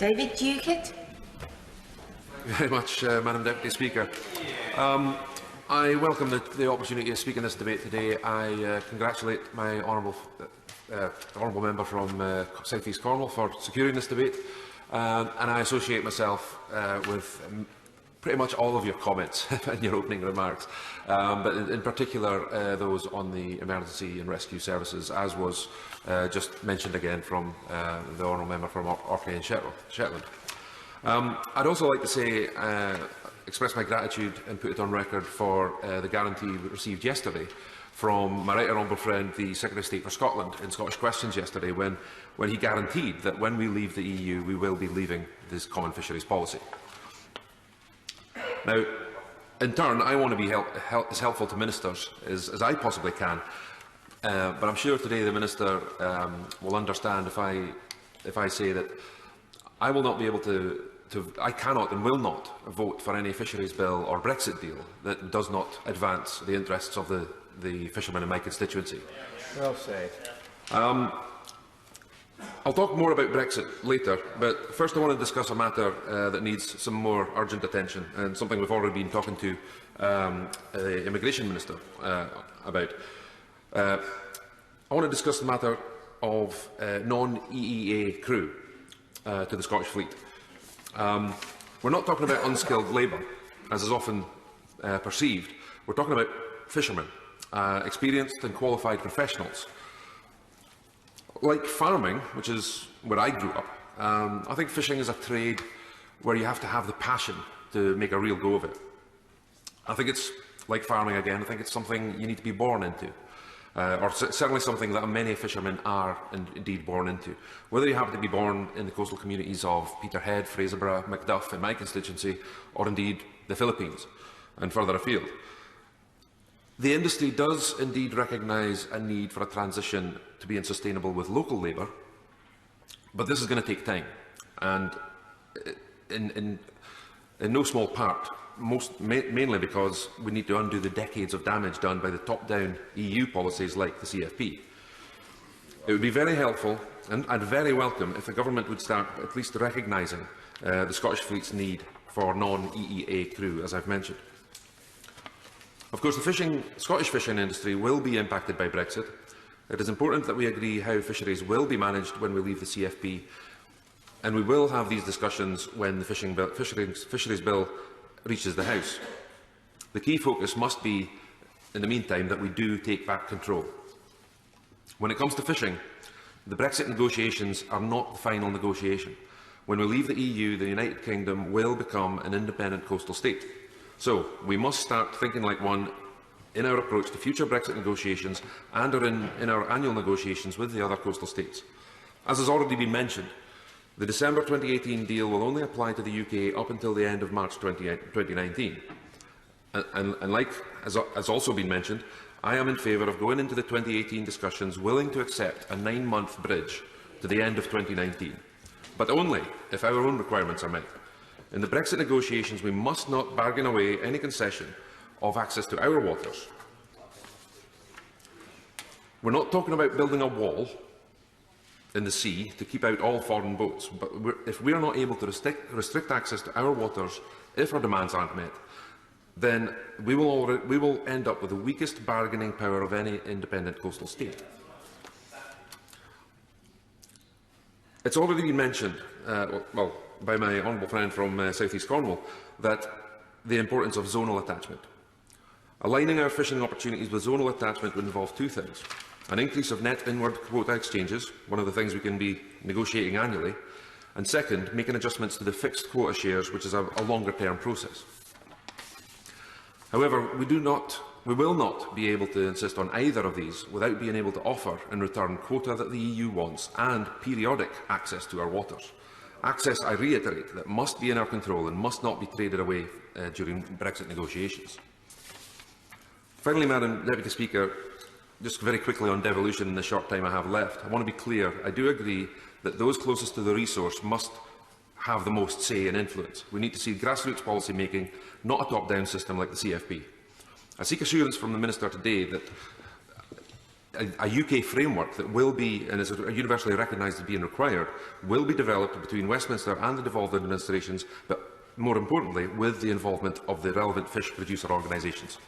David Duguid. Thank you very much, Madam Deputy Speaker. I welcome the opportunity to speak in this debate today. I congratulate my honourable member from South East Cornwall for securing this debate, and I associate myself with pretty much all of your comments in your opening remarks, but in particular those on the emergency and rescue services, as was just mentioned again from the honourable member from Orkney and Shetland. I'd also like to say, express my gratitude and put it on record for the guarantee we received yesterday from my right honourable friend, the Secretary of State for Scotland, in Scottish Questions yesterday, when he guaranteed that when we leave the EU, we will be leaving this common fisheries policy. Now, in turn, I want to be as helpful to ministers as I possibly can, but I'm sure today the minister will understand if I say that I will not be able I cannot and will not vote for any fisheries bill or Brexit deal that does not advance the interests of the fishermen in my constituency. Well said. I'll talk more about Brexit later, but first I want to discuss a matter that needs some more urgent attention, and something we've already been talking to the Immigration Minister about. I want to discuss the matter of non-EEA crew to the Scottish Fleet. We're not talking about unskilled labour, as is often perceived. We're talking about fishermen, experienced and qualified professionals. Like farming, which is where I grew up, I think fishing is a trade where you have to have the passion to make a real go of it. I think it's like farming again. I think it's something you need to be born into. Or certainly something that many fishermen are indeed born into. Whether you happen to be born in the coastal communities of Peterhead, Fraserburgh, Macduff in my constituency, or indeed the Philippines and further afield. The industry does indeed recognise a need for a transition to being sustainable with local labour, but this is going to take time, and in no small part, mainly because we need to undo the decades of damage done by the top-down EU policies like the CFP. It would be very helpful and very welcome if the government would start at least recognising the Scottish Fleet's need for non-EEA crew, as I've mentioned. Of course, the Scottish fishing industry will be impacted by Brexit. It is important that we agree how fisheries will be managed when we leave the CFP, and we will have these discussions when the fisheries bill reaches the House. The key focus must be, in the meantime, that we do take back control. When it comes to fishing, the Brexit negotiations are not the final negotiation. When we leave the EU, the United Kingdom will become an independent coastal state. So we must start thinking like one in our approach to future Brexit negotiations and in our annual negotiations with the other coastal states. As has already been mentioned, the December 2018 deal will only apply to the UK up until the end of March 2019. And like has also been mentioned, I am in favour of going into the 2018 discussions willing to accept a 9-month bridge to the end of 2019, but only if our own requirements are met. In the Brexit negotiations, we must not bargain away any concession of access to our waters. We're not talking about building a wall in the sea to keep out all foreign boats, but if we are not able to restrict access to our waters, if our demands aren't met, then we will end up with the weakest bargaining power of any independent coastal state. It's already been mentioned, by my honourable friend from South East Cornwall, that the importance of zonal attachment. Aligning our fishing opportunities with zonal attachment would involve two things: an increase of net inward quota exchanges, one of the things we can be negotiating annually, and second, making adjustments to the fixed quota shares, which is a longer-term process. However, we will not be able to insist on either of these without being able to offer in return quota that the EU wants and periodic access to our waters. Access, I reiterate, that must be in our control and must not be traded away during Brexit negotiations. Finally, Madam Deputy Speaker, just very quickly on devolution in the short time I have left, I want to be clear. I do agree that those closest to the resource must have the most say and influence. We need to see grassroots policy making, not a top-down system like the CFP. I seek assurance from the Minister today that a UK framework that will be, and is universally recognised as being required, will be developed between Westminster and the devolved administrations, but more importantly, with the involvement of the relevant fish producer organisations.